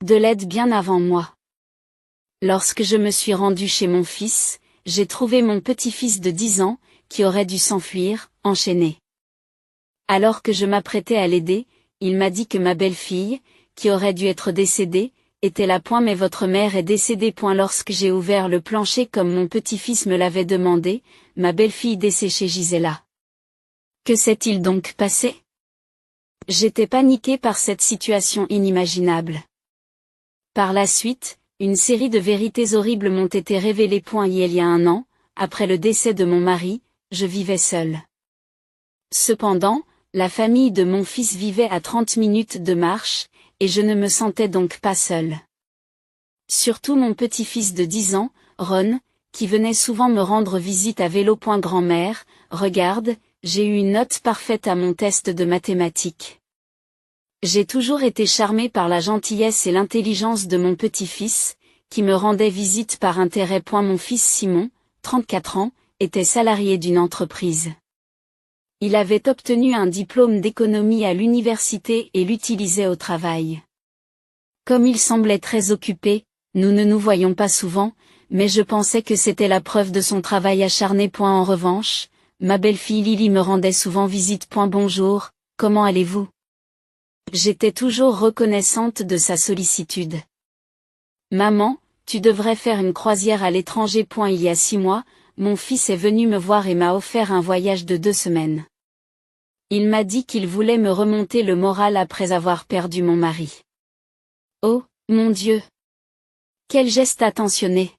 de l'aide bien avant moi. Lorsque je me suis rendue chez mon fils, j'ai trouvé mon petit-fils de 10 ans, qui aurait dû s'enfuir, enchaîné. Alors que je m'apprêtais à l'aider, il m'a dit que ma belle-fille, qui aurait dû être décédée, était là. Mais votre mère est décédée. Lorsque j'ai ouvert le plancher comme mon petit-fils me l'avait demandé, ma belle-fille desséchée gisait là. Que s'est-il donc passé? J'étais paniquée par cette situation inimaginable. Par la suite, une série de vérités horribles m'ont été révélées. Il y a 1 an, après le décès de mon mari, je vivais seule. Cependant, la famille de mon fils vivait à 30 minutes de marche, et je ne me sentais donc pas seule. Surtout mon petit-fils de 10 ans, Ron, qui venait souvent me rendre visite à vélo. Grand-mère, regarde, j'ai eu une note parfaite à mon test de mathématiques. J'ai toujours été charmée par la gentillesse et l'intelligence de mon petit-fils, qui me rendait visite par intérêt. Mon fils Simon, 34 ans, était salarié d'une entreprise. Il avait obtenu un diplôme d'économie à l'université et l'utilisait au travail. Comme il semblait très occupé, nous ne nous voyions pas souvent, mais je pensais que c'était la preuve de son travail acharné. En revanche, ma belle-fille Lily me rendait souvent visite. Bonjour, comment allez-vous? J'étais toujours reconnaissante de sa sollicitude. Maman, tu devrais faire une croisière à l'étranger. Il y a 6 mois, mon fils est venu me voir et m'a offert un voyage de 2 semaines. Il m'a dit qu'il voulait me remonter le moral après avoir perdu mon mari. Oh, mon Dieu! Quel geste attentionné!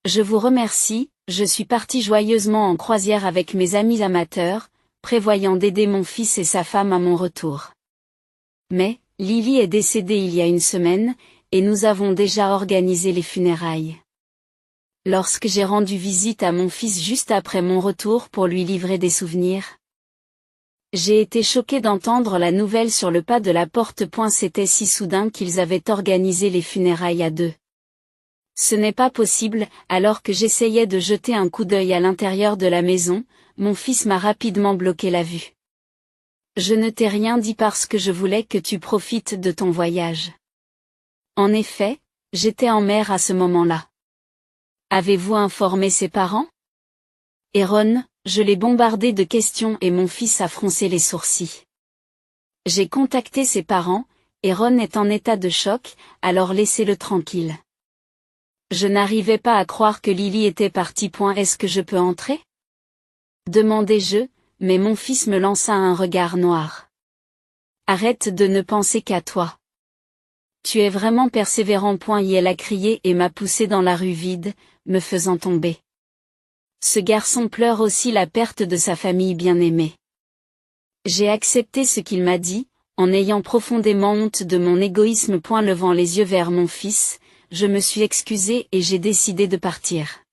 Je vous remercie, je suis partie joyeusement en croisière avec mes amis amateurs, prévoyant d'aider mon fils et sa femme à mon retour. Mais, Lily est décédée il y a 1 semaine, et nous avons déjà organisé les funérailles. Lorsque j'ai rendu visite à mon fils juste après mon retour pour lui livrer des souvenirs, j'ai été choquée d'entendre la nouvelle sur le pas de la porte. C'était si soudain qu'ils avaient organisé les funérailles à 2. Ce n'est pas possible. Alors que j'essayais de jeter un coup d'œil à l'intérieur de la maison, mon fils m'a rapidement bloqué la vue. Je ne t'ai rien dit parce que je voulais que tu profites de ton voyage. En effet, j'étais en mer à ce moment-là. Avez-vous informé ses parents? Et Ron, je l'ai bombardé de questions et mon fils a froncé les sourcils. J'ai contacté ses parents, et Ron est en état de choc, alors laissez-le tranquille. Je n'arrivais pas à croire que Lily était partie. Est-ce que je peux entrer? Demandai-je, mais mon fils me lança un regard noir. Arrête de ne penser qu'à toi. Tu es vraiment persévérant. Elle a crié et m'a poussé dans la rue vide, me faisant tomber. Ce garçon pleure aussi la perte de sa famille bien-aimée. J'ai accepté ce qu'il m'a dit, en ayant profondément honte de mon égoïsme. Levant les yeux vers mon fils, je me suis excusée et j'ai décidé de partir.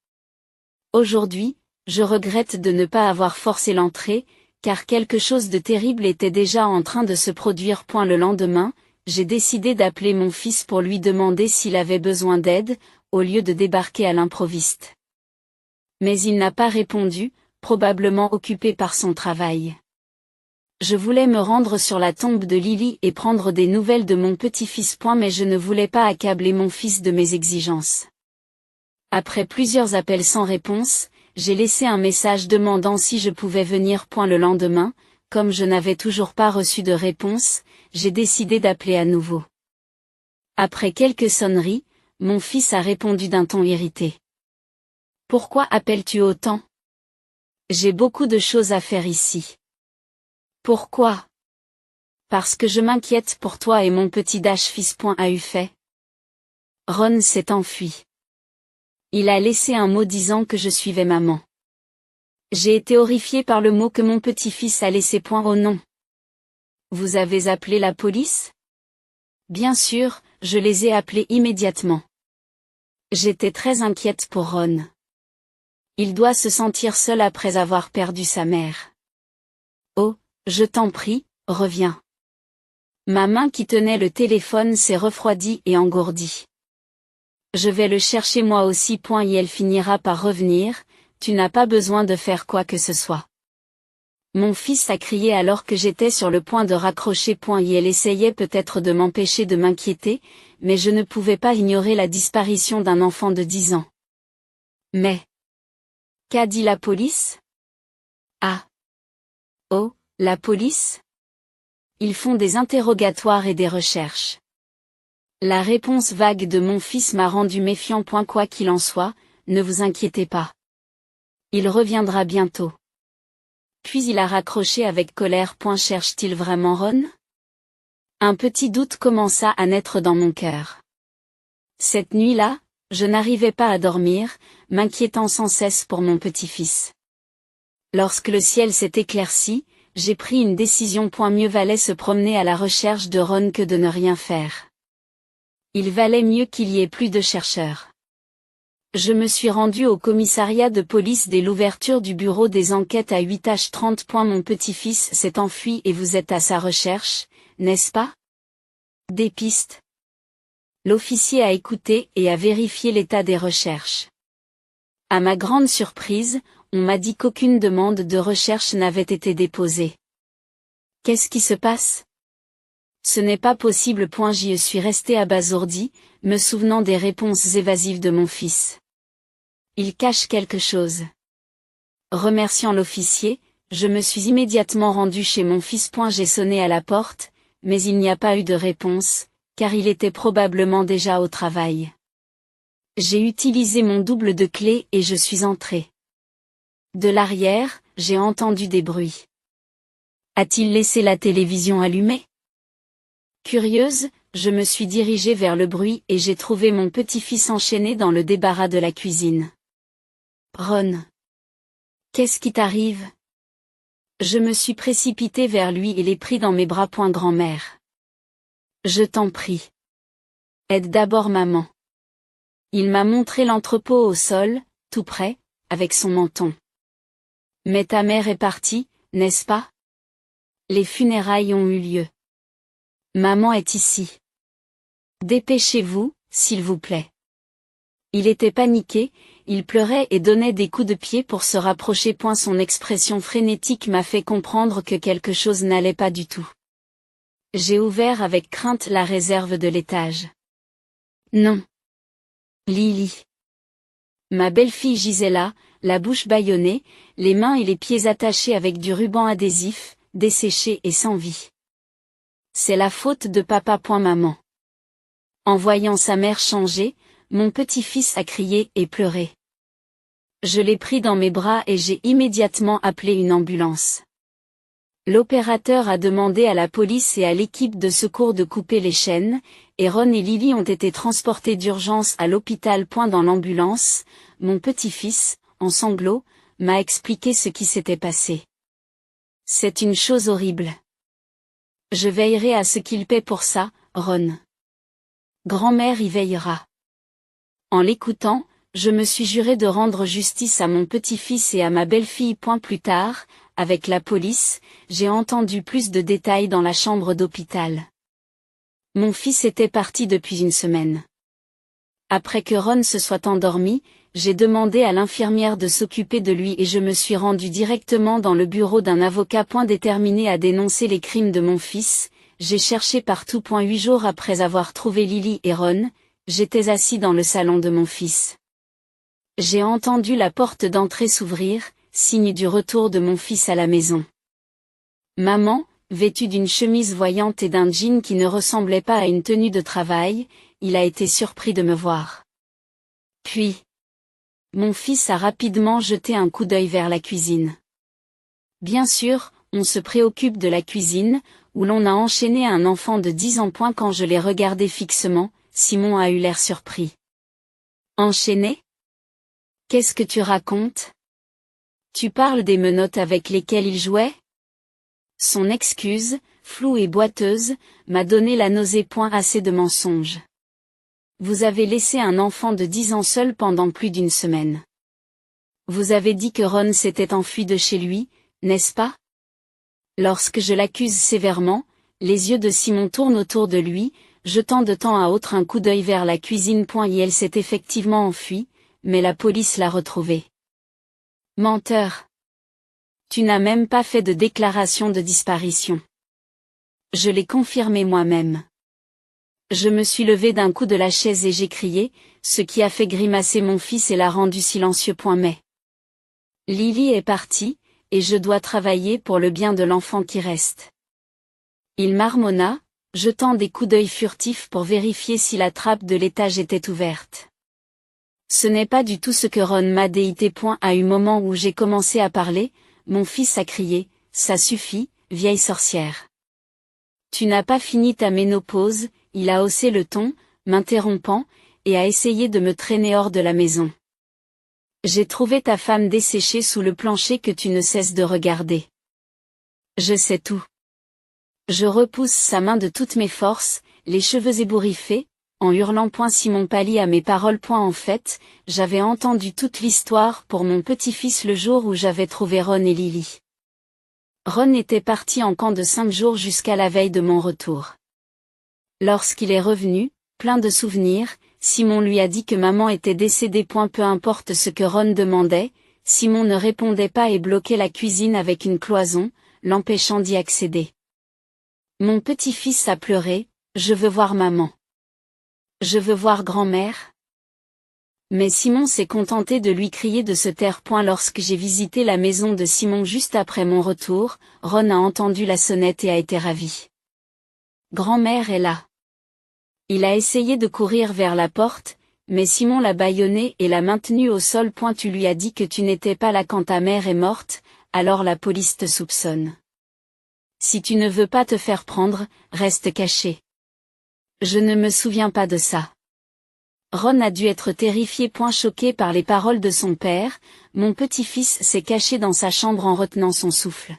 Aujourd'hui, je regrette de ne pas avoir forcé l'entrée, car quelque chose de terrible était déjà en train de se produire. Le lendemain, j'ai décidé d'appeler mon fils pour lui demander s'il avait besoin d'aide, au lieu de débarquer à l'improviste. Mais il n'a pas répondu, probablement occupé par son travail. Je voulais me rendre sur la tombe de Lily et prendre des nouvelles de mon petit-fils. Mais je ne voulais pas accabler mon fils de mes exigences. Après plusieurs appels sans réponse, j'ai laissé un message demandant si je pouvais venir. Le lendemain, comme je n'avais toujours pas reçu de réponse, j'ai décidé d'appeler à nouveau. Après quelques sonneries, mon fils a répondu d'un ton irrité. Pourquoi appelles-tu autant? J'ai beaucoup de choses à faire ici. Pourquoi? Parce que je m'inquiète pour toi et mon petit fils. A eu fait. Ron s'est enfui. Il a laissé un mot disant que je suivais maman. J'ai été horrifiée par le mot que mon petit-fils a laissé. Oh non. Vous avez appelé la police? Bien sûr, je les ai appelés immédiatement. J'étais très inquiète pour Ron. Il doit se sentir seul après avoir perdu sa mère. Oh, je t'en prie, reviens. Ma main qui tenait le téléphone s'est refroidie et engourdie. Je vais le chercher moi aussi. Et elle finira par revenir, tu n'as pas besoin de faire quoi que ce soit. Mon fils a crié alors que j'étais sur le point de raccrocher. Et elle essayait peut-être de m'empêcher de m'inquiéter, mais je ne pouvais pas ignorer la disparition d'un enfant de 10 ans. Mais qu'a dit la police? Ah. Oh, la police? Ils font des interrogatoires et des recherches. La réponse vague de mon fils m'a rendu méfiant. Quoi qu'il en soit, ne vous inquiétez pas. Il reviendra bientôt. Puis il a raccroché avec colère. Cherche-t-il vraiment Ron? Un petit doute commença à naître dans mon cœur. Cette nuit-là, je n'arrivais pas à dormir, m'inquiétant sans cesse pour mon petit-fils. Lorsque le ciel s'est éclairci, j'ai pris une décision. Mieux valait se promener à la recherche de Ron que de ne rien faire. Il valait mieux qu'il y ait plus de chercheurs. Je me suis rendu au commissariat de police dès l'ouverture du bureau des enquêtes à 8h30. Mon petit-fils s'est enfui et vous êtes à sa recherche, n'est-ce pas? Des pistes. L'officier a écouté et a vérifié l'état des recherches. À ma grande surprise, on m'a dit qu'aucune demande de recherche n'avait été déposée. Qu'est-ce qui se passe? Ce n'est pas possible. J'y suis resté abasourdi, me souvenant des réponses évasives de mon fils. Il cache quelque chose. Remerciant l'officier, je me suis immédiatement rendu chez mon fils. J'ai sonné à la porte, mais il n'y a pas eu de réponse, car il était probablement déjà au travail. J'ai utilisé mon double de clé et je suis entré. De l'arrière, j'ai entendu des bruits. A-t-il laissé la télévision allumée? Curieuse, je me suis dirigée vers le bruit et j'ai trouvé mon petit-fils enchaîné dans le débarras de la cuisine. Ron. Qu'est-ce qui t'arrive? Je me suis précipitée vers lui et l'ai pris dans mes bras. Grand-mère. Je t'en prie. Aide d'abord maman. Il m'a montré l'entrepôt au sol, tout près, avec son menton. Mais ta mère est partie, n'est-ce pas? Les funérailles ont eu lieu. Maman est ici. Dépêchez-vous, s'il vous plaît. Il était paniqué, il pleurait et donnait des coups de pied pour se rapprocher. Son expression frénétique m'a fait comprendre que quelque chose n'allait pas du tout. J'ai ouvert avec crainte la réserve de l'étage. Non. Lily. Ma belle-fille gisait là, la bouche bâillonnée, les mains et les pieds attachés avec du ruban adhésif, desséché et sans vie. C'est la faute de papa. Maman. En voyant sa mère changer, mon petit-fils a crié et pleuré. Je l'ai pris dans mes bras et j'ai immédiatement appelé une ambulance. L'opérateur a demandé à la police et à l'équipe de secours de couper les chaînes, et Ron et Lily ont été transportés d'urgence à l'hôpital. Dans l'ambulance, mon petit-fils, en sanglots, m'a expliqué ce qui s'était passé. C'est une chose horrible. Je veillerai à ce qu'il paie pour ça, Ron. Grand-mère y veillera. En l'écoutant, je me suis juré de rendre justice à mon petit-fils et à ma belle-fille. Plus tard, avec la police, j'ai entendu plus de détails dans la chambre d'hôpital. Mon fils était parti depuis une semaine. Après que Ron se soit endormi, j'ai demandé à l'infirmière de s'occuper de lui et je me suis rendu directement dans le bureau d'un avocat. Déterminé à dénoncer les crimes de mon fils, j'ai cherché partout. 8 jours après avoir trouvé Lily et Ron, j'étais assis dans le salon de mon fils. J'ai entendu la porte d'entrée s'ouvrir, signe du retour de mon fils à la maison. Maman, vêtue d'une chemise voyante et d'un jean qui ne ressemblait pas à une tenue de travail, il a été surpris de me voir. Puis, mon fils a rapidement jeté un coup d'œil vers la cuisine. Bien sûr, on se préoccupe de la cuisine, où l'on a enchaîné un enfant de 10 ans. Quand je l'ai regardé fixement, Simon a eu l'air surpris. Enchaîné? Qu'est-ce que tu racontes? Tu parles des menottes avec lesquelles il jouait? Son excuse, floue et boiteuse, m'a donné la nausée. Assez de mensonges. Vous avez laissé un enfant de 10 ans seul pendant plus d'une semaine. Vous avez dit que Ron s'était enfui de chez lui, n'est-ce pas? Lorsque je l'accuse sévèrement, les yeux de Simon tournent autour de lui, jetant de temps à autre un coup d'œil vers la cuisine. Et elle s'est effectivement enfuie, mais la police l'a retrouvée. Menteur. Tu n'as même pas fait de déclaration de disparition. Je l'ai confirmé moi-même. Je me suis levé d'un coup de la chaise et j'ai crié, ce qui a fait grimacer mon fils et l'a rendu silencieux. Mais Lily est partie, et je dois travailler pour le bien de l'enfant qui reste. Il marmonna, jetant des coups d'œil furtifs pour vérifier si la trappe de l'étage était ouverte. Ce n'est pas du tout ce que Ron m'a dit. À un moment où j'ai commencé à parler, mon fils a crié, « Ça suffit, vieille sorcière. Tu n'as pas fini ta ménopause », il a haussé le ton, m'interrompant, et a essayé de me traîner hors de la maison. J'ai trouvé ta femme desséchée sous le plancher que tu ne cesses de regarder. Je sais tout. Je repousse sa main de toutes mes forces, les cheveux ébouriffés, en hurlant. Simon pâlit à mes paroles. En fait, j'avais entendu toute l'histoire pour mon petit-fils le jour où j'avais trouvé Ron et Lily. Ron était parti en camp de 5 jours jusqu'à la veille de mon retour. Lorsqu'il est revenu, plein de souvenirs, Simon lui a dit que maman était décédée. Peu importe ce que Ron demandait, Simon ne répondait pas et bloquait la cuisine avec une cloison, l'empêchant d'y accéder. Mon petit-fils a pleuré, « Je veux voir maman. Je veux voir grand-mère. » Mais Simon s'est contenté de lui crier de se taire. Lorsque j'ai visité la maison de Simon juste après mon retour, Ron a entendu la sonnette et a été ravi. Grand-mère est là. Il a essayé de courir vers la porte, mais Simon l'a bâillonné et l'a maintenu au sol. Tu lui as dit que tu n'étais pas là quand ta mère est morte, alors la police te soupçonne. Si tu ne veux pas te faire prendre, reste caché. Je ne me souviens pas de ça. Ron a dû être terrifié. Choqué par les paroles de son père, mon petit-fils s'est caché dans sa chambre en retenant son souffle.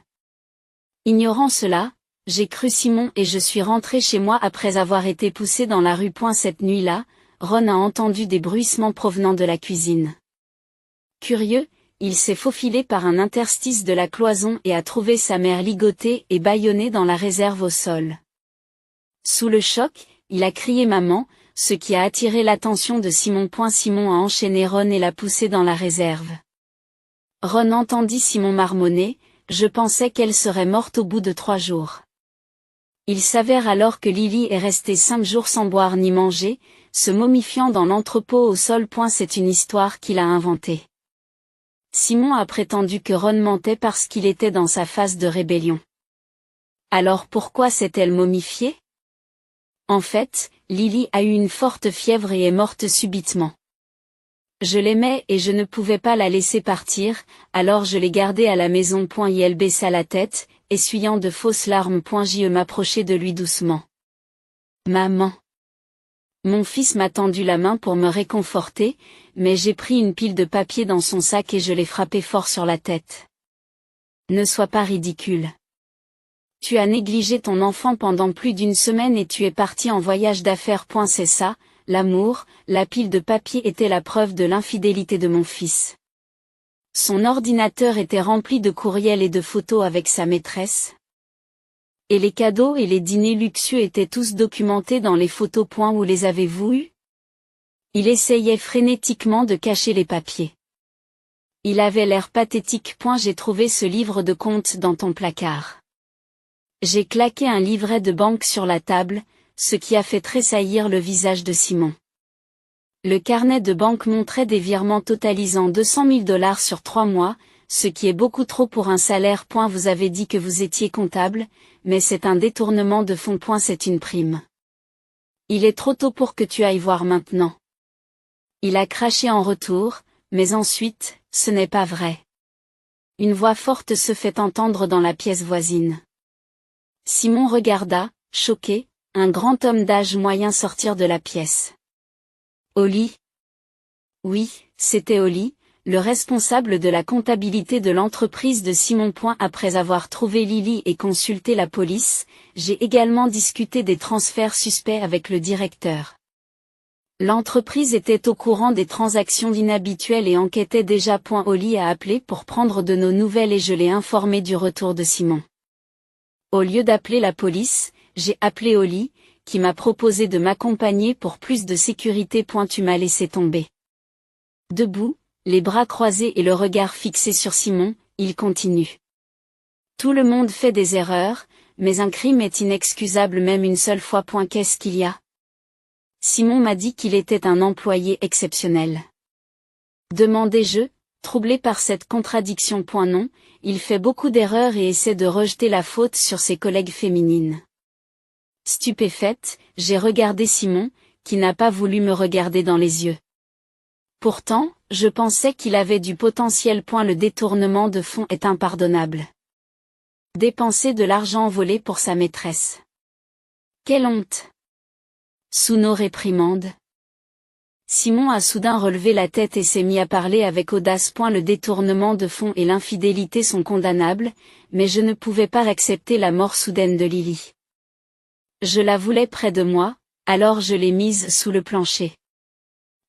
Ignorant cela, j'ai cru Simon et je suis rentré chez moi après avoir été poussé dans la rue. Cette nuit-là, Ron a entendu des bruissements provenant de la cuisine. Curieux, il s'est faufilé par un interstice de la cloison et a trouvé sa mère ligotée et bâillonnée dans la réserve au sol. Sous le choc, il a crié maman, ce qui a attiré l'attention de Simon. Simon a enchaîné Ron et l'a poussé dans la réserve. Ron entendit Simon marmonner, « Je pensais qu'elle serait morte au bout de 3 jours. » Il s'avère alors que Lily est restée 5 jours sans boire ni manger, se momifiant dans l'entrepôt au sol. C'est une histoire qu'il a inventée. Simon a prétendu que Ron mentait parce qu'il était dans sa phase de rébellion. Alors pourquoi s'est-elle momifiée? En fait, Lily a eu une forte fièvre et est morte subitement. Je l'aimais et je ne pouvais pas la laisser partir, alors je l'ai gardée à la maison. Elle baissa la tête, essuyant de fausses larmes. Je m'approchai de lui doucement. Maman. Mon fils m'a tendu la main pour me réconforter, mais j'ai pris une pile de papier dans son sac et je l'ai frappé fort sur la tête. Ne sois pas ridicule. Tu as négligé ton enfant pendant plus d'1 semaine et tu es parti en voyage d'affaires. C'est ça, l'amour. La pile de papier était la preuve de l'infidélité de mon fils. Son ordinateur était rempli de courriels et de photos avec sa maîtresse. Et les cadeaux et les dîners luxueux étaient tous documentés dans les photos. Où les avez-vous eus? Il essayait frénétiquement de cacher les papiers. Il avait l'air pathétique. J'ai trouvé ce livre de comptes dans ton placard. J'ai claqué un livret de banque sur la table, ce qui a fait tressaillir le visage de Simon. Le carnet de banque montrait des virements totalisant $200 000 sur 3 mois, ce qui est beaucoup trop pour un salaire. Vous avez dit que vous étiez comptable, mais c'est un détournement de fonds. C'est une prime. Il est trop tôt pour que tu ailles voir maintenant. Il a craché en retour, mais ensuite, ce n'est pas vrai. Une voix forte se fait entendre dans la pièce voisine. Simon regarda, choqué, un grand homme d'âge moyen sortir de la pièce. Oli? Oui, c'était Oli, le responsable de la comptabilité de l'entreprise de Simon. Après avoir trouvé Lily et consulté la police, j'ai également discuté des transferts suspects avec le directeur. L'entreprise était au courant des transactions inhabituelles et enquêtait déjà. Oli a appelé pour prendre de nos nouvelles et je l'ai informé du retour de Simon. Au lieu d'appeler la police, j'ai appelé Oli, qui m'a proposé de m'accompagner pour plus de sécurité. Tu m'as laissé tomber. Debout, les bras croisés et le regard fixé sur Simon, il continue. Tout le monde fait des erreurs, mais un crime est inexcusable même une seule fois. Qu'est-ce qu'il y a? Simon m'a dit qu'il était un employé exceptionnel. Demandai-je, troublé par cette contradiction. Non, il fait beaucoup d'erreurs et essaie de rejeter la faute sur ses collègues féminines. Stupéfaite, j'ai regardé Simon, qui n'a pas voulu me regarder dans les yeux. Pourtant, je pensais qu'il avait du potentiel. Le détournement de fonds est impardonnable. Dépenser de l'argent volé pour sa maîtresse. Quelle honte! Sous nos réprimandes. Simon a soudain relevé la tête et s'est mis à parler avec audace. Le détournement de fonds et l'infidélité sont condamnables, mais je ne pouvais pas accepter la mort soudaine de Lily. Je la voulais près de moi, alors je l'ai mise sous le plancher.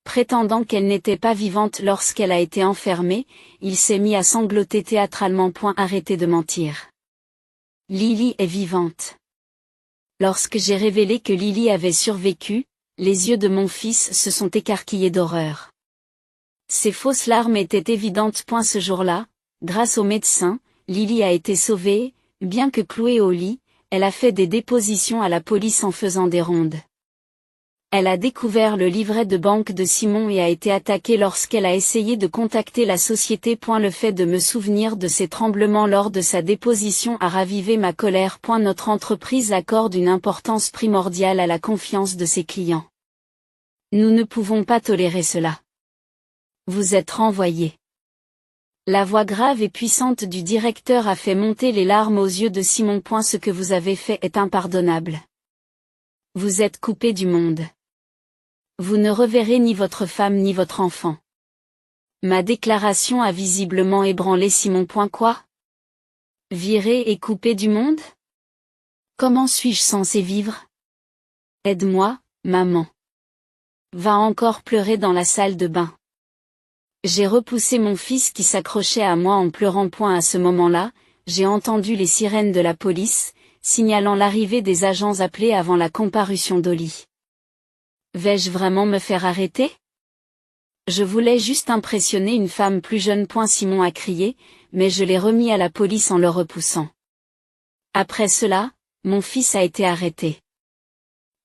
Prétendant qu'elle n'était pas vivante lorsqu'elle a été enfermée, il s'est mis à sangloter théâtralement. Arrêtez de mentir. Lily est vivante. Lorsque j'ai révélé que Lily avait survécu, les yeux de mon fils se sont écarquillés d'horreur. Ces fausses larmes étaient évidentes. Ce jour-là, grâce au médecin, Lily a été sauvée, bien que clouée au lit, elle a fait des dépositions à la police en faisant des rondes. Elle a découvert le livret de banque de Simon et a été attaquée lorsqu'elle a essayé de contacter la société. Le fait de me souvenir de ces tremblements lors de sa déposition a ravivé ma colère. Notre entreprise accorde une importance primordiale à la confiance de ses clients. Nous ne pouvons pas tolérer cela. Vous êtes renvoyé. La voix grave et puissante du directeur a fait monter les larmes aux yeux de Simon. Ce que vous avez fait est impardonnable. Vous êtes coupé du monde. Vous ne reverrez ni votre femme ni votre enfant. Ma déclaration a visiblement ébranlé Simon. Quoi? Viré et coupé du monde? Comment suis-je censé vivre? Aide-moi, maman. Va encore pleurer dans la salle de bain. J'ai repoussé mon fils qui s'accrochait à moi en pleurant. À ce moment-là, j'ai entendu les sirènes de la police, signalant l'arrivée des agents appelés avant la comparution d'Oli. Vais-je vraiment me faire arrêter? Je voulais juste impressionner une femme plus jeune. Simon a crié, mais je l'ai remis à la police en le repoussant. Après cela, mon fils a été arrêté.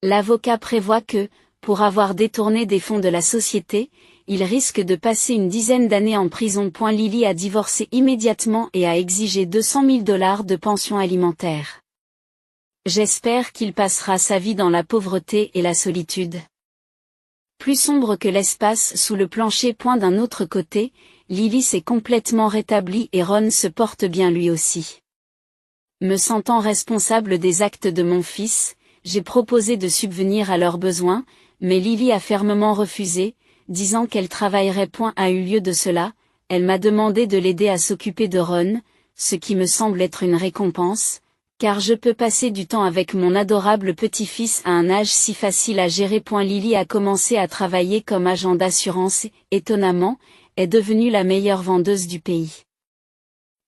L'avocat prévoit que, pour avoir détourné des fonds de la société, il risque de passer une dizaine d'années en prison. Lily a divorcé immédiatement et a exigé $200 000 de pension alimentaire. J'espère qu'il passera sa vie dans la pauvreté et la solitude. Plus sombre que l'espace sous le plancher. D'un autre côté, Lily s'est complètement rétablie et Ron se porte bien lui aussi. Me sentant responsable des actes de mon fils, j'ai proposé de subvenir à leurs besoins, mais Lily a fermement refusé, disant qu'elle travaillerait. A eu lieu de cela, elle m'a demandé de l'aider à s'occuper de Ron, ce qui me semble être une récompense, car je peux passer du temps avec mon adorable petit-fils à un âge si facile à gérer. Lily a commencé à travailler comme agent d'assurance et, étonnamment, est devenue la meilleure vendeuse du pays.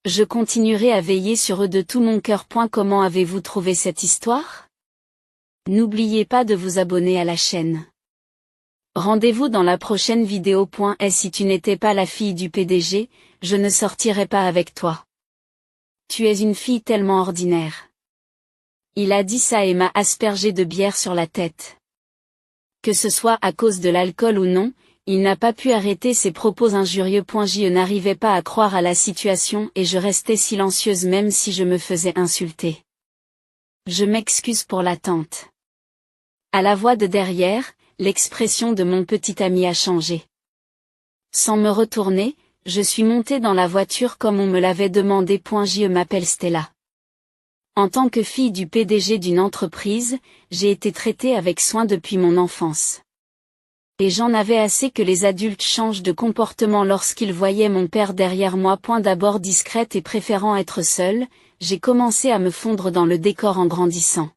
Je continuerai à veiller sur eux de tout mon cœur. Comment avez-vous trouvé cette histoire? N'oubliez pas de vous abonner à la chaîne. Rendez-vous dans la prochaine vidéo. Et si tu n'étais pas la fille du PDG, je ne sortirais pas avec toi. Tu es une fille tellement ordinaire. Il a dit ça et m'a aspergé de bière sur la tête. Que ce soit à cause de l'alcool ou non, il n'a pas pu arrêter ses propos injurieux. Je n'arrivais pas à croire à la situation et je restais silencieuse même si je me faisais insulter. Je m'excuse pour l'attente. À la voix de derrière, l'expression de mon petit ami a changé. Sans me retourner, je suis montée dans la voiture comme on me l'avait demandé. Je m'appelle Stella. En tant que fille du PDG d'une entreprise, j'ai été traitée avec soin depuis mon enfance. Et j'en avais assez que les adultes changent de comportement lorsqu'ils voyaient mon père derrière moi. D'abord discrète et préférant être seule, j'ai commencé à me fondre dans le décor en grandissant.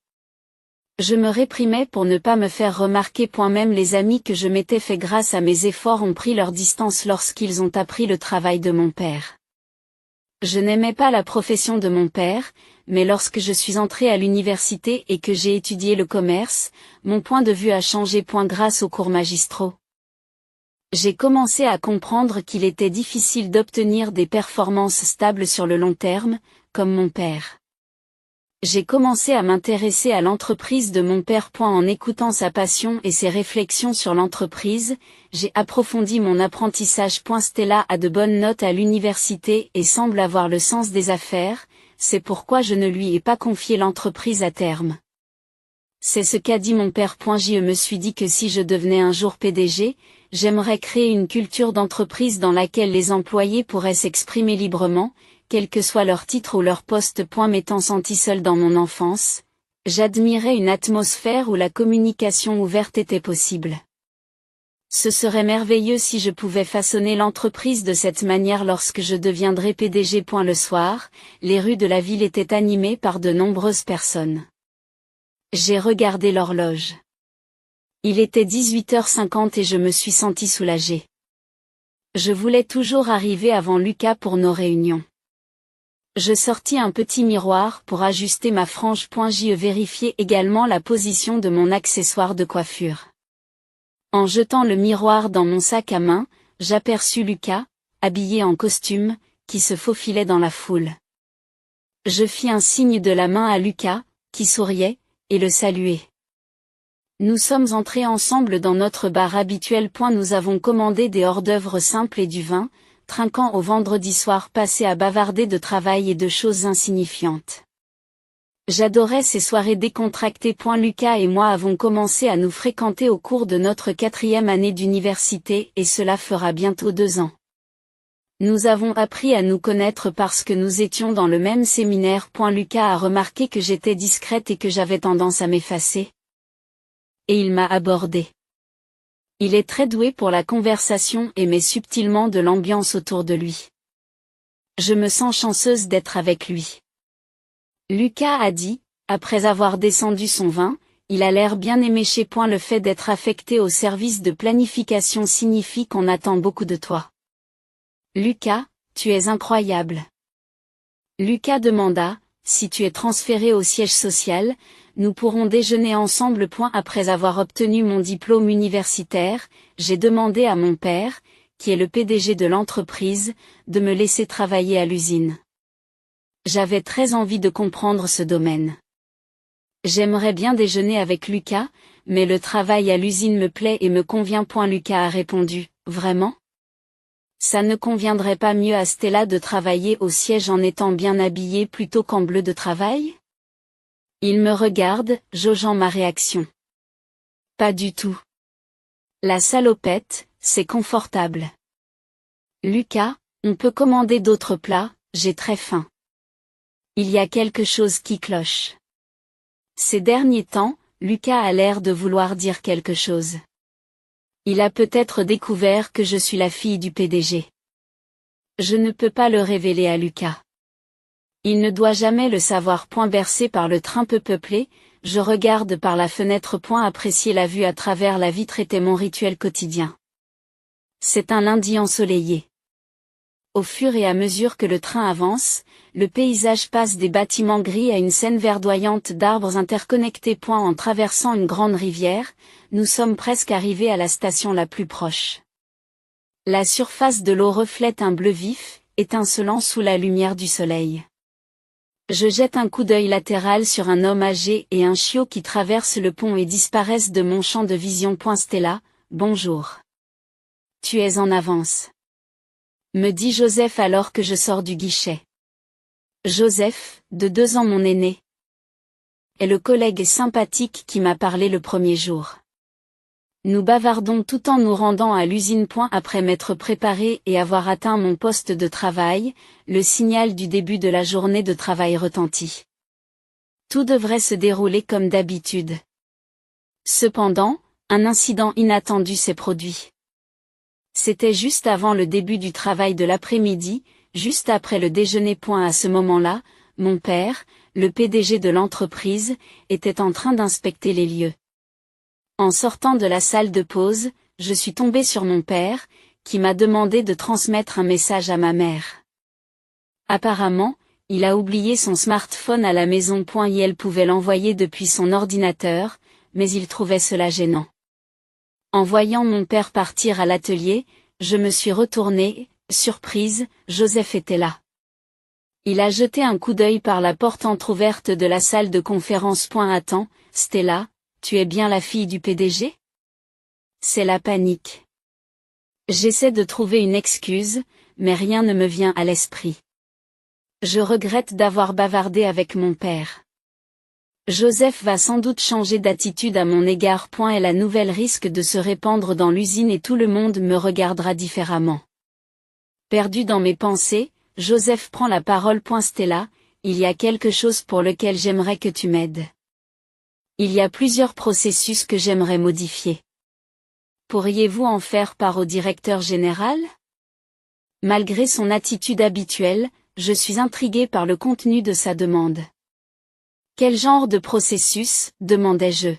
Je me réprimais pour ne pas me faire remarquer. Même les amis que je m'étais fait grâce à mes efforts ont pris leur distance lorsqu'ils ont appris le travail de mon père. Je n'aimais pas la profession de mon père, mais lorsque je suis entrée à l'université et que j'ai étudié le commerce, mon point de vue a changé. Grâce aux cours magistraux. J'ai commencé à comprendre qu'il était difficile d'obtenir des performances stables sur le long terme, comme mon père. J'ai commencé à m'intéresser à l'entreprise de mon père. En écoutant sa passion et ses réflexions sur l'entreprise, j'ai approfondi mon apprentissage. Stella a de bonnes notes à l'université et semble avoir le sens des affaires, c'est pourquoi je ne lui ai pas confié l'entreprise à terme. C'est ce qu'a dit mon père. Je me suis dit que si je devenais un jour PDG, j'aimerais créer une culture d'entreprise dans laquelle les employés pourraient s'exprimer librement, quel que soit leur titre ou leur poste. M'étant senti seul dans mon enfance, j'admirais une atmosphère où la communication ouverte était possible. Ce serait merveilleux si je pouvais façonner l'entreprise de cette manière lorsque je deviendrais PDG. Le soir, les rues de la ville étaient animées par de nombreuses personnes. J'ai regardé l'horloge. Il était 18h50 et je me suis senti soulagé. Je voulais toujours arriver avant Lucas pour nos réunions. Je sortis un petit miroir pour ajuster ma frange. J'y vérifiais également la position de mon accessoire de coiffure. En jetant le miroir dans mon sac à main, j'aperçus Lucas, habillé en costume, qui se faufilait dans la foule. Je fis un signe de la main à Lucas, qui souriait, et le saluai. Nous sommes entrés ensemble dans notre bar habituel. Nous avons commandé des hors-d'œuvre simples et du vin, trinquant au vendredi soir passé à bavarder de travail et de choses insignifiantes. J'adorais ces soirées décontractées. Lucas et moi avons commencé à nous fréquenter au cours de notre 4e année d'université et cela fera bientôt 2 ans. Nous avons appris à nous connaître parce que nous étions dans le même séminaire. Lucas a remarqué que j'étais discrète et que j'avais tendance à m'effacer. Et il m'a abordée. Il est très doué pour la conversation et met subtilement de l'ambiance autour de lui. Je me sens chanceuse d'être avec lui. Lucas a dit, après avoir descendu son vin, il a l'air bien éméché. Le fait d'être affecté au service de planification signifie qu'on attend beaucoup de toi. Lucas, tu es incroyable. Lucas demanda, si tu es transféré au siège social, nous pourrons déjeuner ensemble. Après avoir obtenu mon diplôme universitaire, j'ai demandé à mon père, qui est le PDG de l'entreprise, de me laisser travailler à l'usine. J'avais très envie de comprendre ce domaine. J'aimerais bien déjeuner avec Lucas, mais le travail à l'usine me plaît et me convient. Lucas a répondu, vraiment ? Ça ne conviendrait pas mieux à Stella de travailler au siège en étant bien habillée plutôt qu'en bleu de travail ? Il me regarde, jaugeant ma réaction. Pas du tout. La salopette, c'est confortable. Lucas, on peut commander d'autres plats, j'ai très faim. Il y a quelque chose qui cloche. Ces derniers temps, Lucas a l'air de vouloir dire quelque chose. Il a peut-être découvert que je suis la fille du PDG. Je ne peux pas le révéler à Lucas. Il ne doit jamais le savoir. Bercé par le train peu peuplé, je regarde par la fenêtre. Apprécier la vue à travers la vitre était mon rituel quotidien. C'est un lundi ensoleillé. Au fur et à mesure que le train avance, le paysage passe des bâtiments gris à une scène verdoyante d'arbres interconnectés. En traversant une grande rivière, nous sommes presque arrivés à la station la plus proche. La surface de l'eau reflète un bleu vif, étincelant sous la lumière du soleil. Je jette un coup d'œil latéral sur un homme âgé et un chiot qui traversent le pont et disparaissent de mon champ de vision. Stella, bonjour. Tu es en avance. Me dit Joseph alors que je sors du guichet. Joseph, de 2 ans mon aîné, est le collègue sympathique qui m'a parlé le premier jour. Nous bavardons tout en nous rendant à l'usine. Après m'être préparé et avoir atteint mon poste de travail, le signal du début de la journée de travail retentit. Tout devrait se dérouler comme d'habitude. Cependant, un incident inattendu s'est produit. C'était juste avant le début du travail de l'après-midi, juste après le déjeuner. À ce moment-là, mon père, le PDG de l'entreprise, était en train d'inspecter les lieux. En sortant de la salle de pause, je suis tombée sur mon père, qui m'a demandé de transmettre un message à ma mère. Apparemment, il a oublié son smartphone à la maison. Et elle pouvait l'envoyer depuis son ordinateur, mais il trouvait cela gênant. En voyant mon père partir à l'atelier, je me suis retournée, surprise, Joseph était là. Il a jeté un coup d'œil par la porte entr'ouverte de la salle de conférence. Attends, Stella, tu es bien la fille du PDG? C'est la panique. J'essaie de trouver une excuse, mais rien ne me vient à l'esprit. Je regrette d'avoir bavardé avec mon père. Joseph va sans doute changer d'attitude à mon égard. Et la nouvelle risque de se répandre dans l'usine et tout le monde me regardera différemment. Perdu dans mes pensées, Joseph prend la parole. Stella, il y a quelque chose pour lequel j'aimerais que tu m'aides. Il y a plusieurs processus que j'aimerais modifier. Pourriez-vous en faire part au directeur général? Malgré son attitude habituelle, je suis intrigué par le contenu de sa demande. Quel genre de processus, demandai-je.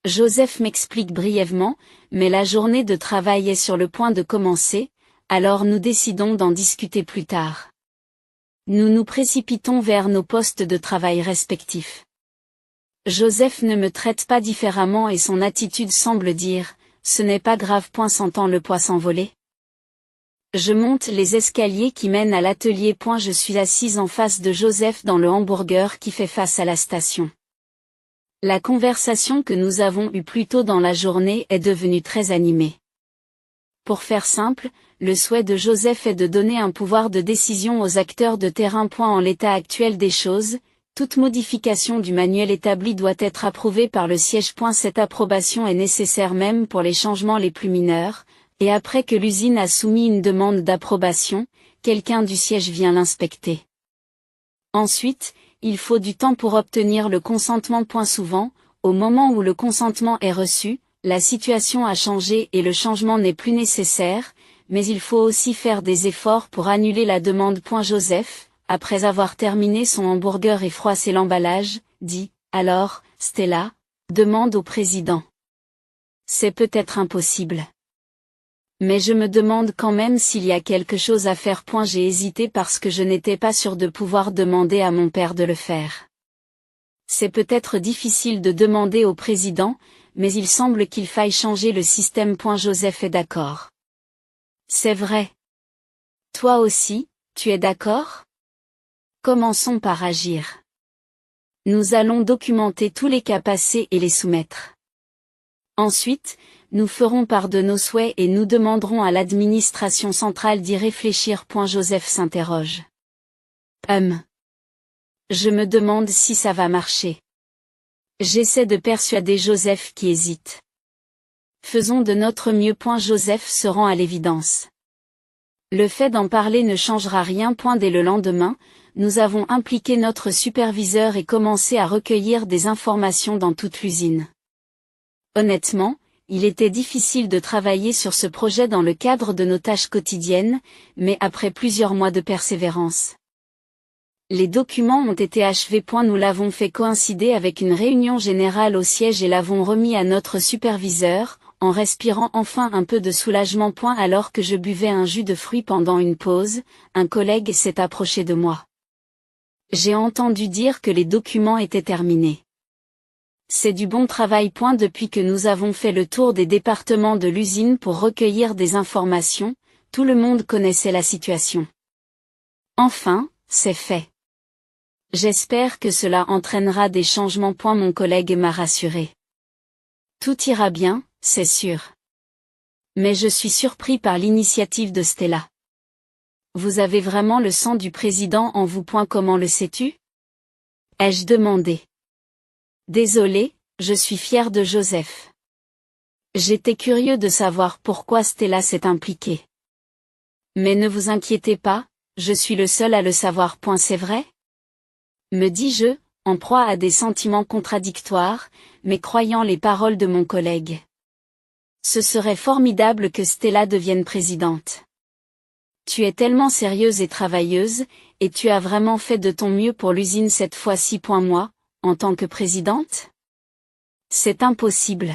Joseph m'explique brièvement, mais la journée de travail est sur le point de commencer, alors nous décidons d'en discuter plus tard. Nous nous précipitons vers nos postes de travail respectifs. Joseph ne me traite pas différemment et son attitude semble dire « ce n'est pas grave ». Sentant le poids s'envoler. Je monte les escaliers qui mènent à l'atelier. Je suis assise en face de Joseph dans le hamburger qui fait face à la station. La conversation que nous avons eue plus tôt dans la journée est devenue très animée. Pour faire simple, le souhait de Joseph est de donner un pouvoir de décision aux acteurs de terrain. En l'état actuel des choses, toute modification du manuel établi doit être approuvée par le siège. Cette approbation est nécessaire même pour les changements les plus mineurs. Et après que l'usine a soumis une demande d'approbation, quelqu'un du siège vient l'inspecter. Ensuite, il faut du temps pour obtenir le consentement. Souvent, au moment où le consentement est reçu, la situation a changé et le changement n'est plus nécessaire, mais il faut aussi faire des efforts pour annuler la demande. Joseph, après avoir terminé son hamburger et froissé l'emballage, dit « Alors, Stella, demande au président. » C'est peut-être impossible. Mais je me demande quand même s'il y a quelque chose à faire. J'ai hésité parce que je n'étais pas sûre de pouvoir demander à mon père de le faire. C'est peut-être difficile de demander au président, mais il semble qu'il faille changer le système. Joseph est d'accord. C'est vrai. Toi aussi, tu es d'accord? Commençons par agir. Nous allons documenter tous les cas passés et les soumettre. Ensuite, nous ferons part de nos souhaits et nous demanderons à l'administration centrale d'y réfléchir. Joseph s'interroge. Je me demande si ça va marcher. J'essaie de persuader Joseph qui hésite. Faisons de notre mieux. Joseph se rend à l'évidence. Le fait d'en parler ne changera rien. Dès le lendemain, nous avons impliqué notre superviseur et commencé à recueillir des informations dans toute l'usine. Honnêtement, il était difficile de travailler sur ce projet dans le cadre de nos tâches quotidiennes, mais après plusieurs mois de persévérance. Les documents ont été achevés. Nous l'avons fait coïncider avec une réunion générale au siège et l'avons remis à notre superviseur, en respirant enfin un peu de soulagement. Alors que je buvais un jus de fruits pendant une pause, un collègue s'est approché de moi. J'ai entendu dire que les documents étaient terminés. C'est du bon travail. Depuis que nous avons fait le tour des départements de l'usine pour recueillir des informations, tout le monde connaissait la situation. Enfin, c'est fait. J'espère que cela entraînera des changements. Mon collègue m'a rassuré. Tout ira bien, c'est sûr. Mais je suis surpris par l'initiative de Stella. Vous avez vraiment le sang du président en vous. Comment le sais-tu? Ai-je demandé. Désolé, je suis fier de Joseph. J'étais curieux de savoir pourquoi Stella s'est impliquée. Mais ne vous inquiétez pas, je suis le seul à le savoir. C'est vrai? Me dis-je, en proie à des sentiments contradictoires, mais croyant les paroles de mon collègue. Ce serait formidable que Stella devienne présidente. Tu es tellement sérieuse et travailleuse, et tu as vraiment fait de ton mieux pour l'usine cette fois-ci. Moi, en tant que présidente? C'est impossible.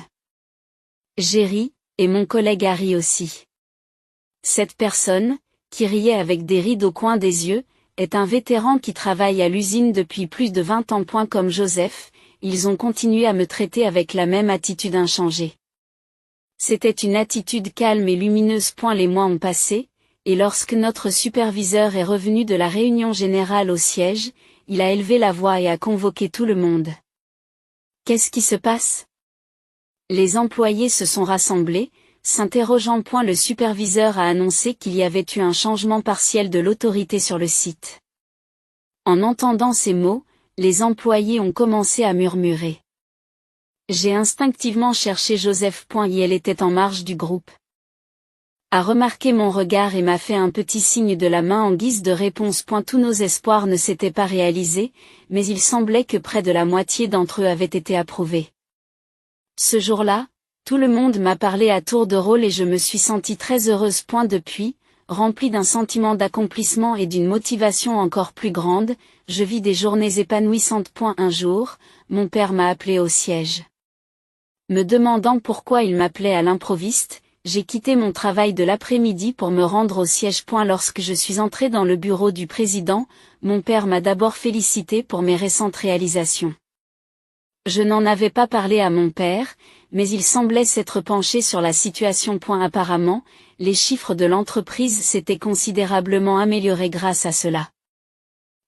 J'ai ri, et mon collègue a ri aussi. Cette personne, qui riait avec des rides au coin des yeux, est un vétéran qui travaille à l'usine depuis plus de 20 ans. Comme Joseph, ils ont continué à me traiter avec la même attitude inchangée. C'était une attitude calme et lumineuse. Les mois ont passé, et lorsque notre superviseur est revenu de la réunion générale au siège, il a élevé la voix et a convoqué tout le monde. Qu'est-ce qui se passe? Les employés se sont rassemblés, s'interrogeant. Le superviseur a annoncé qu'il y avait eu un changement partiel de l'autorité sur le site. En entendant ces mots, les employés ont commencé à murmurer. J'ai instinctivement cherché Joseph. Elle était en marge du groupe. A remarqué mon regard et m'a fait un petit signe de la main en guise de réponse. Tous nos espoirs ne s'étaient pas réalisés, mais il semblait que près de la moitié d'entre eux avaient été approuvés. Ce jour-là, tout le monde m'a parlé à tour de rôle et je me suis sentie très heureuse. Depuis, remplie d'un sentiment d'accomplissement et d'une motivation encore plus grande, je vis des journées épanouissantes. Un jour, mon père m'a appelé au siège. Me demandant pourquoi il m'appelait à l'improviste, j'ai quitté mon travail de l'après-midi pour me rendre au siège. Lorsque je suis entrée dans le bureau du président, mon père m'a d'abord félicité pour mes récentes réalisations. Je n'en avais pas parlé à mon père, mais il semblait s'être penché sur la situation. Apparemment, les chiffres de l'entreprise s'étaient considérablement améliorés grâce à cela.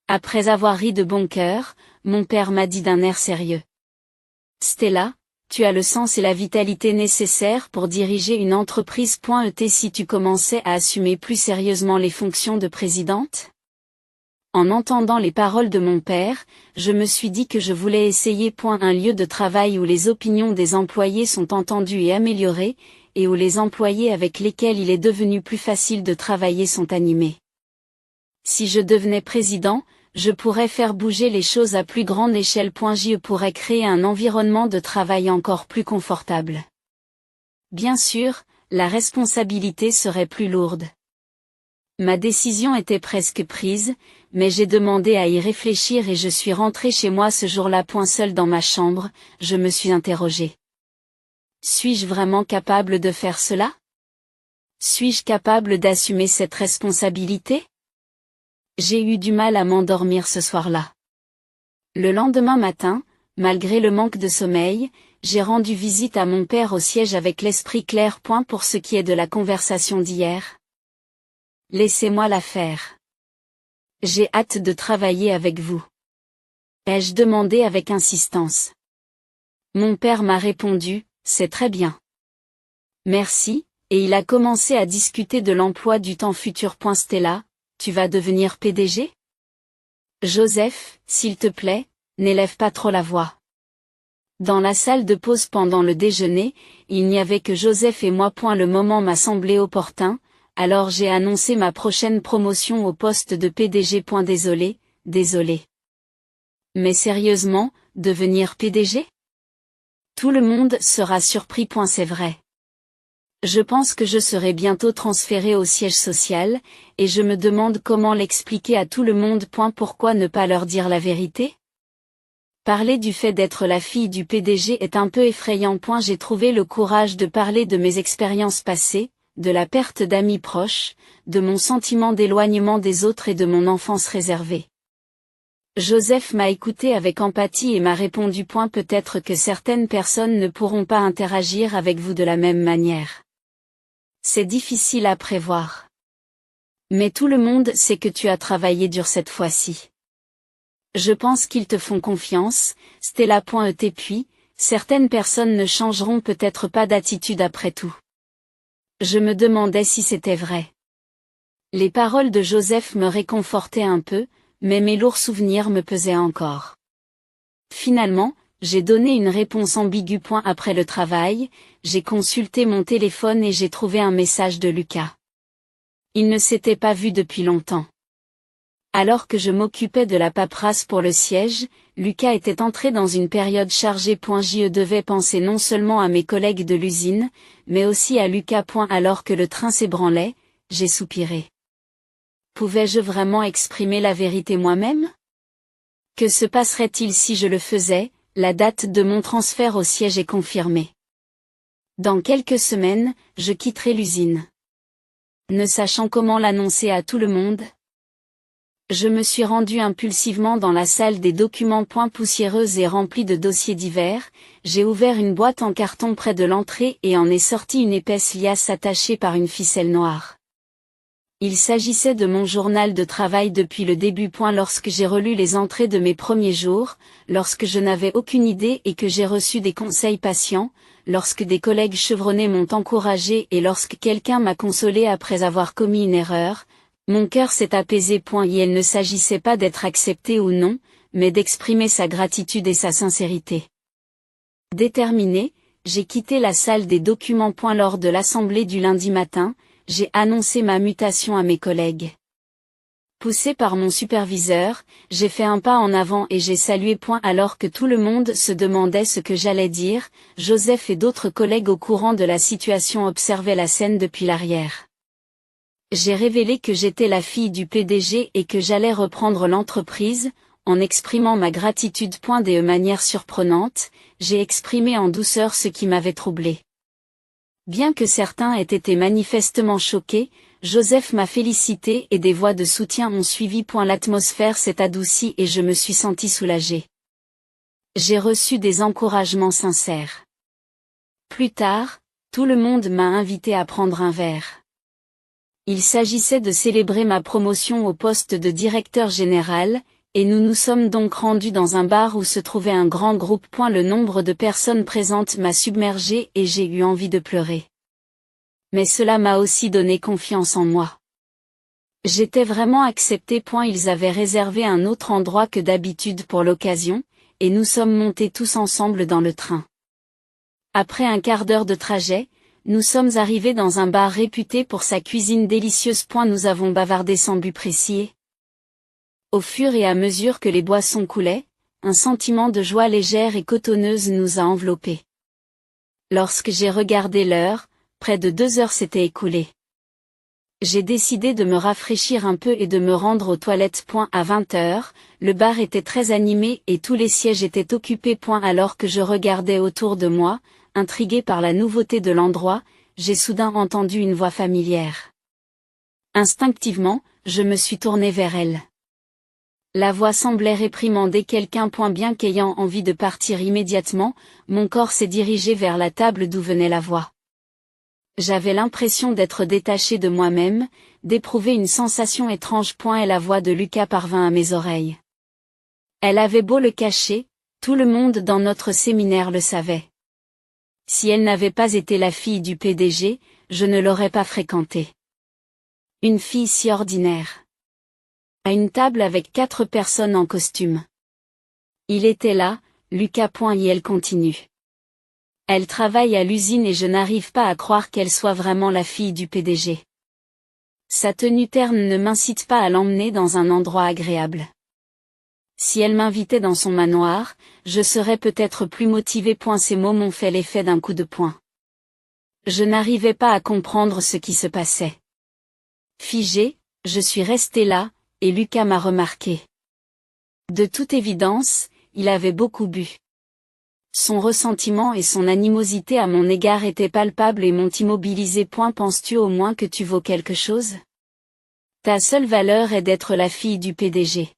Après avoir ri de bon cœur, mon père m'a dit d'un air sérieux. Stella, tu as le sens et la vitalité nécessaires pour diriger une entreprise. Si tu commençais à assumer plus sérieusement les fonctions de présidente? En entendant les paroles de mon père, je me suis dit que je voulais essayer. Un lieu de travail où les opinions des employés sont entendues et améliorées, et où les employés avec lesquels il est devenu plus facile de travailler sont animés. Si je devenais président, je pourrais faire bouger les choses à plus grande échelle. Je pourrais créer un environnement de travail encore plus confortable. Bien sûr, la responsabilité serait plus lourde. Ma décision était presque prise, mais j'ai demandé à y réfléchir et je suis rentrée chez moi ce jour-là. Seule dans ma chambre, je me suis interrogée. Suis-je vraiment capable de faire cela? Suis-je capable d'assumer cette responsabilité? J'ai eu du mal à m'endormir ce soir-là. Le lendemain matin, malgré le manque de sommeil, j'ai rendu visite à mon père au siège avec l'esprit clair. Pour ce qui est de la conversation d'hier, laissez-moi la faire. J'ai hâte de travailler avec vous. Ai-je demandé avec insistance. Mon père m'a répondu, c'est très bien. Merci, et il a commencé à discuter de l'emploi du temps futur. Stella, tu vas devenir PDG? Joseph, s'il te plaît, n'élève pas trop la voix. Dans la salle de pause pendant le déjeuner, il n'y avait que Joseph et moi. Le moment m'a semblé opportun, alors j'ai annoncé ma prochaine promotion au poste de PDG. Désolé. Mais sérieusement, devenir PDG? Tout le monde sera surpris. C'est vrai. Je pense que je serai bientôt transféré au siège social, et je me demande comment l'expliquer à tout le monde. Pourquoi ne pas leur dire la vérité? Parler du fait d'être la fille du PDG est un peu effrayant. J'ai trouvé le courage de parler de mes expériences passées, de la perte d'amis proches, de mon sentiment d'éloignement des autres et de mon enfance réservée. Joseph m'a écouté avec empathie et m'a répondu. Peut-être que certaines personnes ne pourront pas interagir avec vous de la même manière. C'est difficile à prévoir. Mais tout le monde sait que tu as travaillé dur cette fois-ci. Je pense qu'ils te font confiance, Stella. Puis, certaines personnes ne changeront peut-être pas d'attitude après tout. Je me demandais si c'était vrai. Les paroles de Joseph me réconfortaient un peu, mais mes lourds souvenirs me pesaient encore. Finalement, j'ai donné une réponse ambiguë. Après le travail, j'ai consulté mon téléphone et j'ai trouvé un message de Lucas. Il ne s'était pas vu depuis longtemps. Alors que je m'occupais de la paperasse pour le siège, Lucas était entré dans une période chargée. Je devais penser non seulement à mes collègues de l'usine, mais aussi à Lucas. Alors que le train s'ébranlait, j'ai soupiré. Pouvais-je vraiment exprimer la vérité moi-même? Que se passerait-il si je le faisais? La date de mon transfert au siège est confirmée. Dans quelques semaines, je quitterai l'usine. Ne sachant comment l'annoncer à tout le monde, je me suis rendu impulsivement dans la salle des documents. Poussiéreuse et remplie de dossiers divers, j'ai ouvert une boîte en carton près de l'entrée et en ai sorti une épaisse liasse attachée par une ficelle noire. Il s'agissait de mon journal de travail depuis le début. Lorsque j'ai relu les entrées de mes premiers jours, lorsque je n'avais aucune idée et que j'ai reçu des conseils patients, lorsque des collègues chevronnés m'ont encouragé et lorsque quelqu'un m'a consolé après avoir commis une erreur, mon cœur s'est apaisé. Il ne s'agissait pas d'être accepté ou non, mais d'exprimer sa gratitude et sa sincérité. Déterminé, j'ai quitté la salle des documents. Lors de l'assemblée du lundi matin, j'ai annoncé ma mutation à mes collègues. Poussé par mon superviseur, j'ai fait un pas en avant et j'ai salué. Alors que tout le monde se demandait ce que j'allais dire, Joseph et d'autres collègues au courant de la situation observaient la scène depuis l'arrière. J'ai révélé que j'étais la fille du PDG et que j'allais reprendre l'entreprise, en exprimant ma gratitude. De manière surprenante, j'ai exprimé en douceur ce qui m'avait troublé. Bien que certains aient été manifestement choqués, Joseph m'a félicité et des voix de soutien ont suivi. L'atmosphère s'est adoucie et je me suis senti soulagé. J'ai reçu des encouragements sincères. Plus tard, tout le monde m'a invité à prendre un verre. Il s'agissait de célébrer ma promotion au poste de directeur général, et nous nous sommes donc rendus dans un bar où se trouvait un grand groupe. Le nombre de personnes présentes m'a submergé et j'ai eu envie de pleurer. Mais cela m'a aussi donné confiance en moi. J'étais vraiment accepté. Ils avaient réservé un autre endroit que d'habitude pour l'occasion, et nous sommes montés tous ensemble dans le train. Après un quart d'heure de trajet, nous sommes arrivés dans un bar réputé pour sa cuisine délicieuse. Nous avons bavardé sans but précis. Au fur et à mesure que les boissons coulaient, un sentiment de joie légère et cotonneuse nous a enveloppés. Lorsque j'ai regardé l'heure, près de 2 heures s'étaient écoulées. J'ai décidé de me rafraîchir un peu et de me rendre aux toilettes. À 20 heures, le bar était très animé et tous les sièges étaient occupés. Alors que je regardais autour de moi, intrigué par la nouveauté de l'endroit, j'ai soudain entendu une voix familière. Instinctivement, je me suis tourné vers elle. La voix semblait réprimander quelqu'un. Bien qu'ayant envie de partir immédiatement, mon corps s'est dirigé vers la table d'où venait la voix. J'avais l'impression d'être détaché de moi-même, d'éprouver une sensation étrange. Et la voix de Lucas parvint à mes oreilles. Elle avait beau le cacher, tout le monde dans notre séminaire le savait. Si elle n'avait pas été la fille du PDG, je ne l'aurais pas fréquentée. Une fille si ordinaire. À une table avec 4 personnes en costume. Il était là, Lucas. Et elle continue. Elle travaille à l'usine et je n'arrive pas à croire qu'elle soit vraiment la fille du PDG. Sa tenue terne ne m'incite pas à l'emmener dans un endroit agréable. Si elle m'invitait dans son manoir, je serais peut-être plus motivé. Ces mots m'ont fait l'effet d'un coup de poing. Je n'arrivais pas à comprendre ce qui se passait. Figé, je suis resté là, et Lucas m'a remarqué. De toute évidence, il avait beaucoup bu. Son ressentiment et son animosité à mon égard étaient palpables et m'ont immobilisé. Penses-tu au moins que tu vaux quelque chose? Ta seule valeur est d'être la fille du PDG.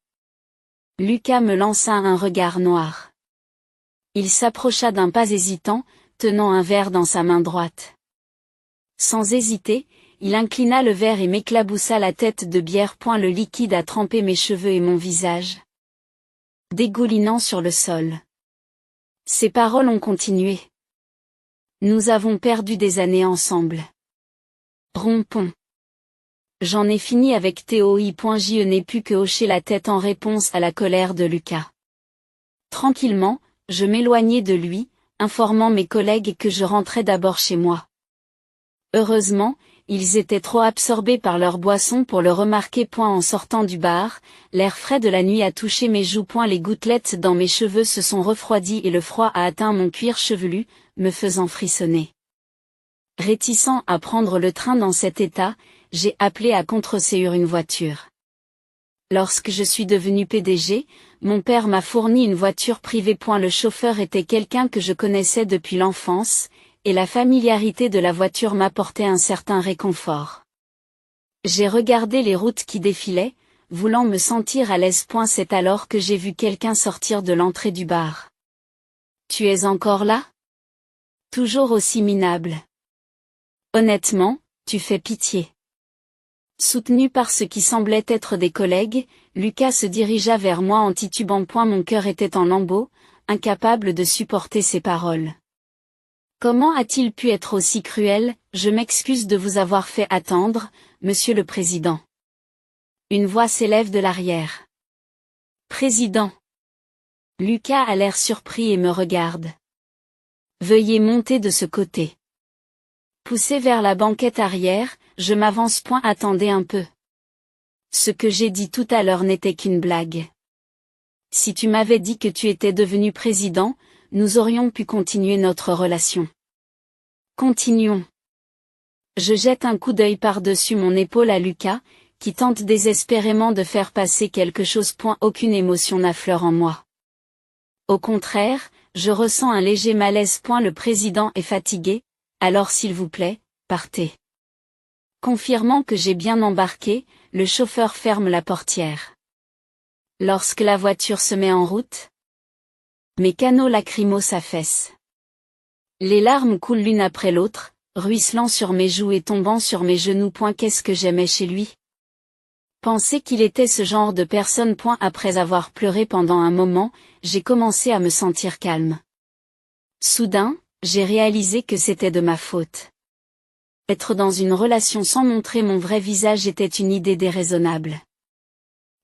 Lucas me lança un regard noir. Il s'approcha d'un pas hésitant, tenant un verre dans sa main droite. Sans hésiter, il inclina le verre et m'éclaboussa la tête de bière. Le liquide a trempé mes cheveux et mon visage, dégoulinant sur le sol. Ses paroles ont continué. Nous avons perdu des années ensemble. Rompons. J'en ai fini avec Théo. Je n'ai pu que hocher la tête en réponse à la colère de Lucas. Tranquillement, je m'éloignai de lui, informant mes collègues que je rentrais d'abord chez moi. Heureusement, ils étaient trop absorbés par leur boisson pour le remarquer. En sortant du bar, l'air frais de la nuit a touché mes joues. Les gouttelettes dans mes cheveux se sont refroidies et le froid a atteint mon cuir chevelu, me faisant frissonner. Réticent à prendre le train dans cet état, j'ai appelé à contreseoir une voiture. Lorsque je suis devenu PDG, mon père m'a fourni une voiture privée. Le chauffeur était quelqu'un que je connaissais depuis l'enfance, et la familiarité de la voiture m'apportait un certain réconfort. J'ai regardé les routes qui défilaient, voulant me sentir à l'aise. C'est alors que j'ai vu quelqu'un sortir de l'entrée du bar. Tu es encore là? Toujours aussi minable. Honnêtement, tu fais pitié. Soutenu par ce qui semblait être des collègues, Lucas se dirigea vers moi en titubant. Mon cœur était en lambeaux, incapable de supporter ses paroles. Comment a-t-il pu être aussi cruel? Je m'excuse de vous avoir fait attendre, Monsieur le Président. Une voix s'élève de l'arrière. Président. Lucas a l'air surpris et me regarde. Veuillez monter de ce côté. Poussé vers la banquette arrière, je m'avance. Attendez un peu. Ce que j'ai dit tout à l'heure n'était qu'une blague. Si tu m'avais dit que tu étais devenu président, nous aurions pu continuer notre relation. Continuons. Je jette un coup d'œil par-dessus mon épaule à Lucas, qui tente désespérément de faire passer quelque chose. Aucune émotion n'affleure en moi. Au contraire, je ressens un léger malaise. Le président est fatigué, alors s'il vous plaît, partez. Confirmant que j'ai bien embarqué, le chauffeur ferme la portière. Lorsque la voiture se met en route, mes canaux lacrymaux s'affaissent. Les larmes coulent l'une après l'autre, ruisselant sur mes joues et tombant sur mes genoux. Qu'est-ce que j'aimais chez lui. Penser qu'il était ce genre de personne. Après avoir pleuré pendant un moment, j'ai commencé à me sentir calme. Soudain, j'ai réalisé que c'était de ma faute. Être dans une relation sans montrer mon vrai visage était une idée déraisonnable.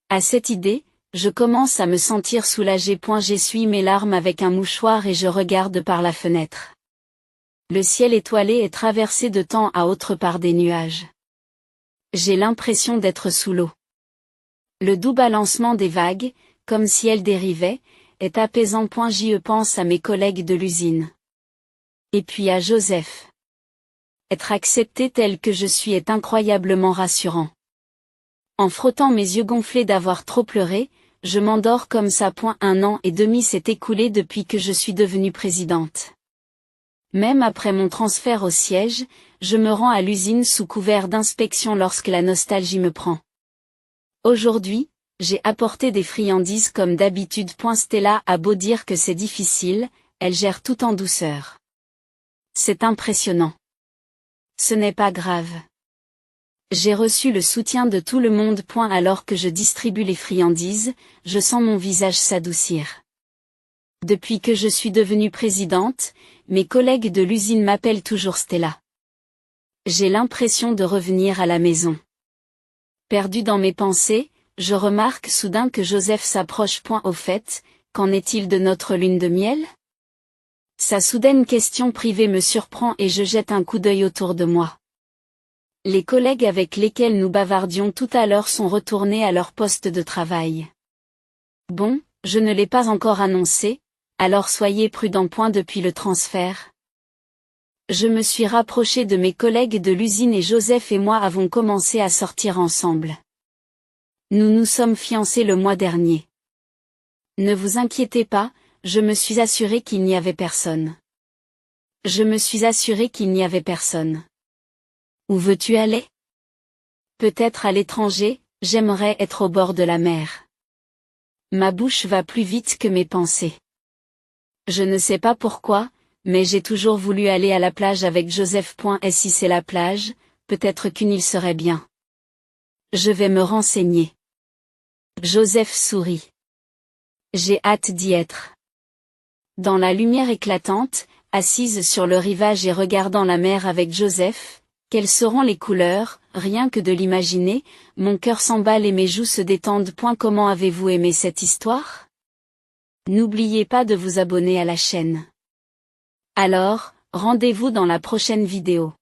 À cette idée, je commence à me sentir soulagé. J'essuie mes larmes avec un mouchoir et je regarde par la fenêtre. Le ciel étoilé est traversé de temps à autre par des nuages. J'ai l'impression d'être sous l'eau. Le doux balancement des vagues, comme si elles dérivaient, est apaisant. J'y pense à mes collègues de l'usine. Et puis à Joseph. Être accepté tel que je suis est incroyablement rassurant. En frottant mes yeux gonflés d'avoir trop pleuré, je m'endors comme ça. 1 an et demi s'est écoulé depuis que je suis devenue présidente. Même après mon transfert au siège, je me rends à l'usine sous couvert d'inspection lorsque la nostalgie me prend. Aujourd'hui, j'ai apporté des friandises comme d'habitude. Stella a beau dire que c'est difficile, elle gère tout en douceur. C'est impressionnant. Ce n'est pas grave. J'ai reçu le soutien de tout le monde. Alors que je distribue les friandises, je sens mon visage s'adoucir. Depuis que je suis devenue présidente, mes collègues de l'usine m'appellent toujours Stella. J'ai l'impression de revenir à la maison. Perdu dans mes pensées, je remarque soudain que Joseph s'approche. Au fait, qu'en est-il de notre lune de miel? Sa soudaine question privée me surprend et je jette un coup d'œil autour de moi. Les collègues avec lesquels nous bavardions tout à l'heure sont retournés à leur poste de travail. Bon, je ne l'ai pas encore annoncé, alors soyez prudents. Depuis le transfert, je me suis rapproché de mes collègues de l'usine et Joseph et moi avons commencé à sortir ensemble. Nous nous sommes fiancés le mois dernier. Ne vous inquiétez pas, je me suis assuré qu'il n'y avait personne. Je me suis assuré qu'il n'y avait personne. Où veux-tu aller? Peut-être à l'étranger, j'aimerais être au bord de la mer. Ma bouche va plus vite que mes pensées. Je ne sais pas pourquoi, mais j'ai toujours voulu aller à la plage avec Joseph. Et si c'est la plage, peut-être qu'une île serait bien. Je vais me renseigner. Joseph sourit. J'ai hâte d'y être. Dans la lumière éclatante, assise sur le rivage et regardant la mer avec Joseph, quelles seront les couleurs? Rien que de l'imaginer, mon cœur s'emballe et mes joues se détendent. Comment avez-vous aimé cette histoire? N'oubliez pas de vous abonner à la chaîne. Alors, rendez-vous dans la prochaine vidéo.